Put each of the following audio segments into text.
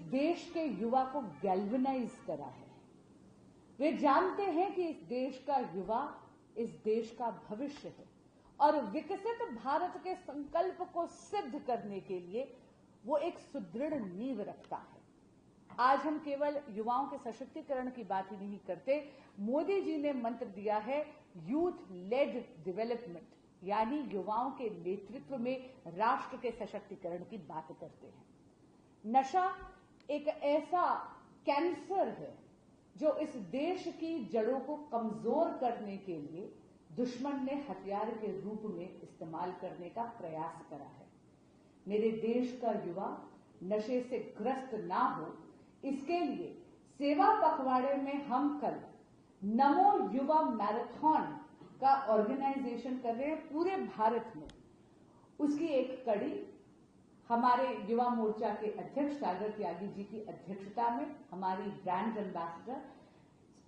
देश के युवा को गैल्वेनाइज करा है। वे जानते हैं कि इस देश का युवा इस देश का भविष्य है और विकसित भारत के संकल्प को सिद्ध करने के लिए वो एक सुदृढ़ नींव रखता है। आज हम केवल युवाओं के सशक्तिकरण की बात ही नहीं करते, मोदी जी ने मंत्र दिया है यूथ लेड डेवलपमेंट, यानी युवाओं के नेतृत्व में राष्ट्र के सशक्तिकरण की बात करते हैं। नशा एक ऐसा कैंसर है जो इस देश की जड़ों को कमजोर करने के लिए दुश्मन ने हथियार के रूप में इस्तेमाल करने का प्रयास करा है। मेरे देश का युवा नशे से ग्रस्त ना हो, इसके लिए सेवा पखवाड़े में हम कल नमो युवा मैराथन का ऑर्गेनाइजेशन कर रहे हैं पूरे भारत में। उसकी एक कड़ी हमारे युवा मोर्चा के अध्यक्ष सागर त्यागी जी की अध्यक्षता में हमारी ब्रांड एम्बेसडर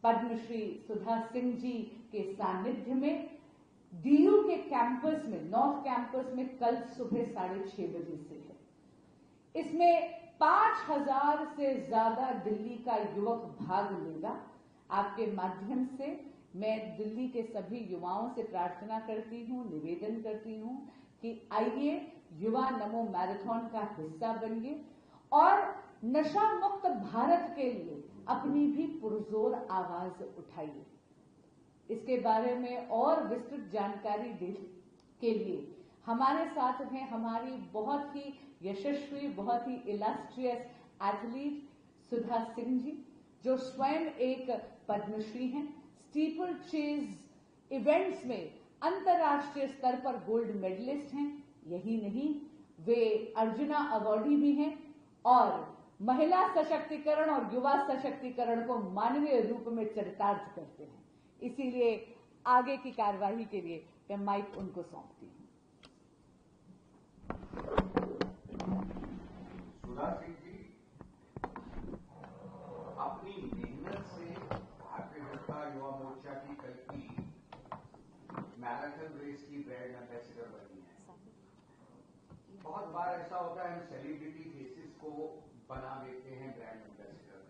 पद्मश्री सुधा सिंह जी के सानिध्य में डीयू के कैंपस में, नॉर्थ कैंपस में कल सुबह 6:30 बजे से है। इसमें 5000 से ज्यादा दिल्ली का युवक भाग लेगा। आपके माध्यम से मैं दिल्ली के सभी युवाओं से प्रार्थना करती हूं, निवेदन करती हूं कि आइए युवा नमो मैराथन का हिस्सा बनिए और नशा मुक्त भारत के लिए अपनी भी पुरजोर आवाज उठाइए। इसके बारे में और विस्तृत जानकारी देने के लिए हमारे साथ हैं हमारी बहुत ही यशस्वी, बहुत ही इलस्ट्रियस एथलीट सुधा सिंह जी, जो स्वयं एक पद्मश्री हैं। स्टीपल चेज इवेंट्स में अंतर्राष्ट्रीय स्तर पर गोल्ड मेडलिस्ट हैं। यही नहीं, वे अर्जुना अवार्डी भी हैं और महिला सशक्तिकरण और युवा सशक्तिकरण को मानवीय रूप में चरितार्थ करते हैं। इसीलिए आगे की कार्यवाही के लिए मैं माइक उनको सौंपती हूं। सुधा सिंह जी अपनी मेहनत से भारतीय जनता युवा मोर्चा की कल की मैराथन रेस की ब्रांड एम्बेसडर बनी है। बहुत बार ऐसा होता है हम सेलिब्रिटी फेसेस को बना देते हैं ब्रांड एम्बेसडर,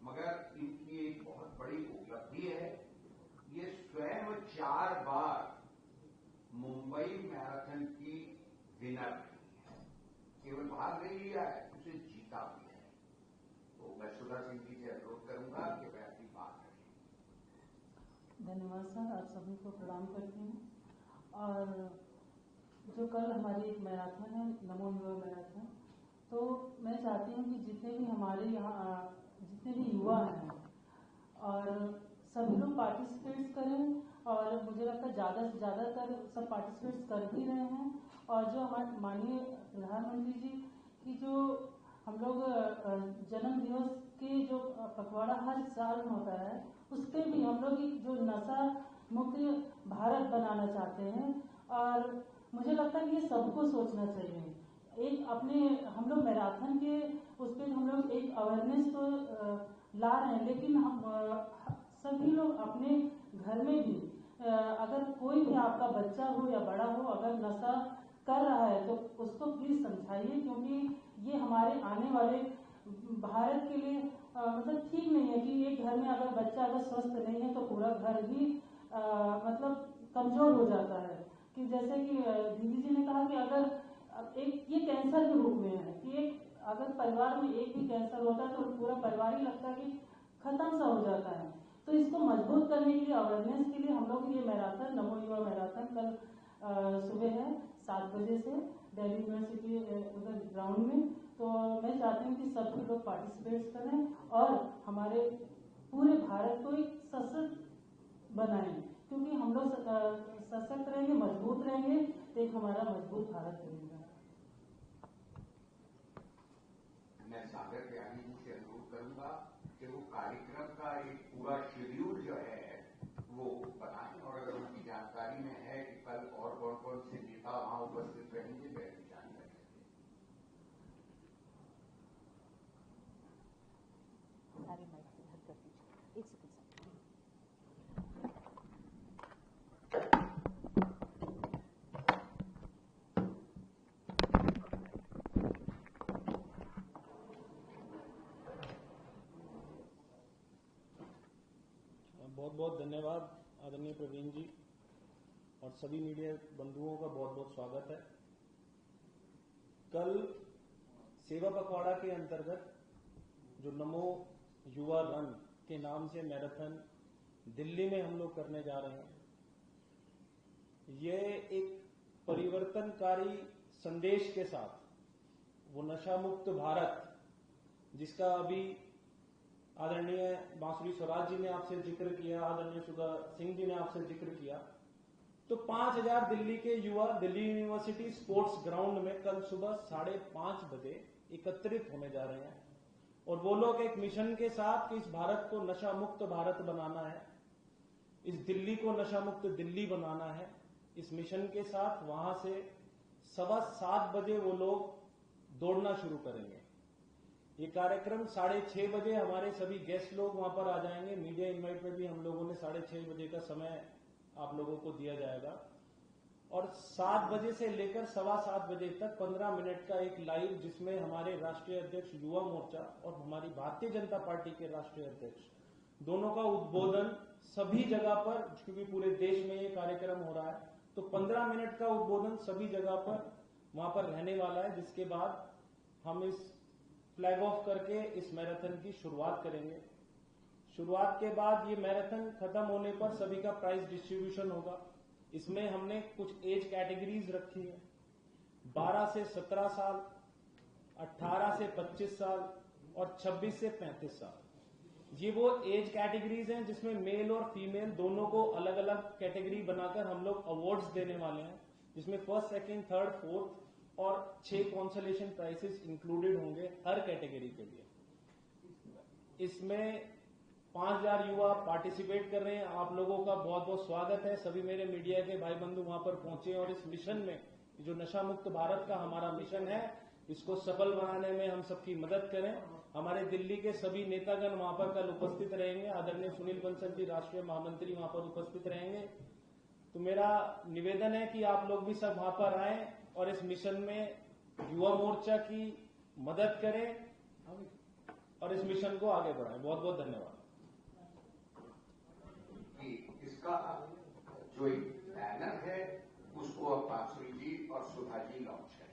मगर इनकी एक बहुत बड़ी उपलब्धि है। ये स्वयं 4 बार मुंबई मैराथन की विनर रही है, केवल भाग नहीं लिया है, उसे जीता भी है। तो मैं सुधा सिंह जी से अनुरोध करूंगा कि वह अपनी बात करें। धन्यवाद सर, आप सभी को प्रणाम करती हूँ। और जो कल हमारी एक मैराथन है नमो युवा मैराथन, तो मैं चाहती हूँ कि जितने भी हमारे यहाँ जितने भी युवा हैं और सभी लोग पार्टिसिपेट्स करें, और मुझे लगता है ज़्यादा से ज़्यादातर सब पार्टिसिपेट्स कर भी रहे हैं। और जो हमारे माननीय प्रधानमंत्री जी की जो हम लोग जन्म दिवस के जो पखवाड़ा हर साल होता है, उस पर भी हम लोग जो नशा मुक्त भारत बनाना चाहते हैं। और मुझे लगता है कि ये सबको सोचना चाहिए। एक अपने हम लोग मैराथन के उस पर हम लोग एक अवेयरनेस तो ला रहे हैं, लेकिन हम सभी लोग अपने घर में भी अगर कोई भी आपका बच्चा हो या बड़ा हो अगर नशा कर रहा है तो उसको प्लीज समझाइए, क्योंकि ये हमारे आने वाले भारत के लिए मतलब ठीक नहीं है कि एक घर में अगर बच्चा अगर स्वस्थ नहीं है तो पूरा घर ही मतलब कमजोर हो जाता है। कि जैसे कि दीदी जी ने कहा कि अगर एक ये कैंसर के रूप में है कि एक अगर परिवार में एक भी कैंसर होता है तो पूरा परिवार ही लगता है कि खत्म सा हो जाता है। तो इसको मजबूत करने के लिए, अवेयरनेस के लिए हम लोग ये मैराथन नमो युवा मैराथन कल सुबह है 7 बजे से दिल्ली यूनिवर्सिटी उधर ग्राउंड में। तो मैं चाहती हूँ कि सभी लोग पार्टिसिपेट करें और हमारे पूरे भारत को एक सशक्त बनाएं, क्योंकि हम लोग सशक्त रहेंगे, मजबूत रहेंगे तो एक हमारा मजबूत भारत बनेगा। मैं सागर त्यागी जी से अनुरोध करूंगा कि वो कार्यक्रम का एक पूरा शेड्यूल जो है वो बताएं, और अगर उनकी जानकारी में है कि कल और कौन कौन से नेता वहां उपस्थित रहेंगे वह भी जानकारी दें। एक सेकंड। बहुत बहुत धन्यवाद आदरणीय प्रवीण जी और सभी मीडिया बंधुओं का बहुत बहुत स्वागत है। कल सेवा पखवाड़ा के अंतर्गत जो नमो युवा रन के नाम से मैराथन दिल्ली में हम लोग करने जा रहे हैं, ये एक परिवर्तनकारी संदेश के साथ वो नशा मुक्त भारत जिसका अभी आदरणीय बांसुरी स्वराज जी ने आपसे जिक्र किया, आदरणीय सुधा सिंह जी ने आपसे जिक्र किया, तो 5000 दिल्ली के युवा दिल्ली यूनिवर्सिटी स्पोर्ट्स ग्राउंड में कल सुबह 5:30 बजे एकत्रित होने जा रहे हैं और वो लोग एक मिशन के साथ कि इस भारत को नशा मुक्त भारत बनाना है, इस दिल्ली को नशा मुक्त दिल्ली बनाना है। इस मिशन के साथ वहां से 7:15 बजे वो लोग दौड़ना शुरू करेंगे। ये कार्यक्रम 6:30 बजे हमारे सभी गेस्ट लोग वहां पर आ जाएंगे। मीडिया इनवाइट में भी हम लोगों ने 6:30 बजे का समय आप लोगों को दिया जाएगा और 7 बजे से लेकर 7:15 बजे तक 15 मिनट का एक लाइव जिसमें हमारे राष्ट्रीय अध्यक्ष युवा मोर्चा और हमारी भारतीय जनता पार्टी के राष्ट्रीय अध्यक्ष दोनों का उद्बोधन सभी जगह पर, क्योंकि पूरे देश में ये कार्यक्रम हो रहा है, तो 15 मिनट का उद्बोधन सभी जगह पर वहां पर रहने वाला है, जिसके बाद हम इस फ्लैग ऑफ करके इस मैराथन की शुरुआत करेंगे। शुरुआत के बाद ये मैराथन खत्म होने पर सभी का प्राइज डिस्ट्रीब्यूशन होगा। इसमें हमने कुछ एज कैटेगरीज रखी है, 12 से 17 साल, 18 से 25 साल और 26 से 35 साल। ये वो एज कैटेगरीज हैं जिसमें मेल और फीमेल दोनों को अलग अलग कैटेगरी बनाकर हम लोग अवार्ड्स देने वाले हैं, जिसमें फर्स्ट, सेकंड, थर्ड, फोर्थ और 6 कॉन्सोलेशन प्राइजेस इंक्लूडेड होंगे हर कैटेगरी के लिए। इसमें 5000 युवा पार्टिसिपेट कर रहे हैं। आप लोगों का बहुत बहुत स्वागत है। सभी मेरे मीडिया के भाई बंधु वहां पर पहुंचे और इस मिशन में, जो नशा मुक्त भारत का हमारा मिशन है, इसको सफल बनाने में हम सबकी मदद करें। हमारे दिल्ली के सभी नेतागण वहां पर कल उपस्थित रहेंगे। आदरणीय सुनील बंसल जी राष्ट्रीय महामंत्री वहां पर उपस्थित रहेंगे। तो मेरा निवेदन है कि आप लोग भी सब वहां पर आए और इस मिशन में युवा मोर्चा की मदद करें और इस मिशन को आगे बढ़ाएं। बहुत बहुत धन्यवाद। इसका जो एक बैनर है उसको अब बांसुरी जी और सुधा जी लॉन्च करेंगे।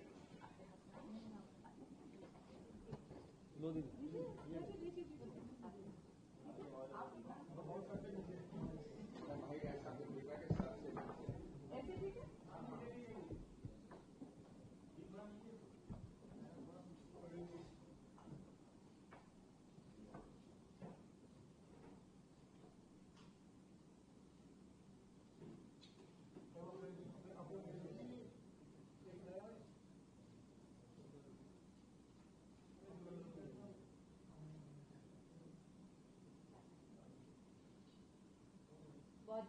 बहुत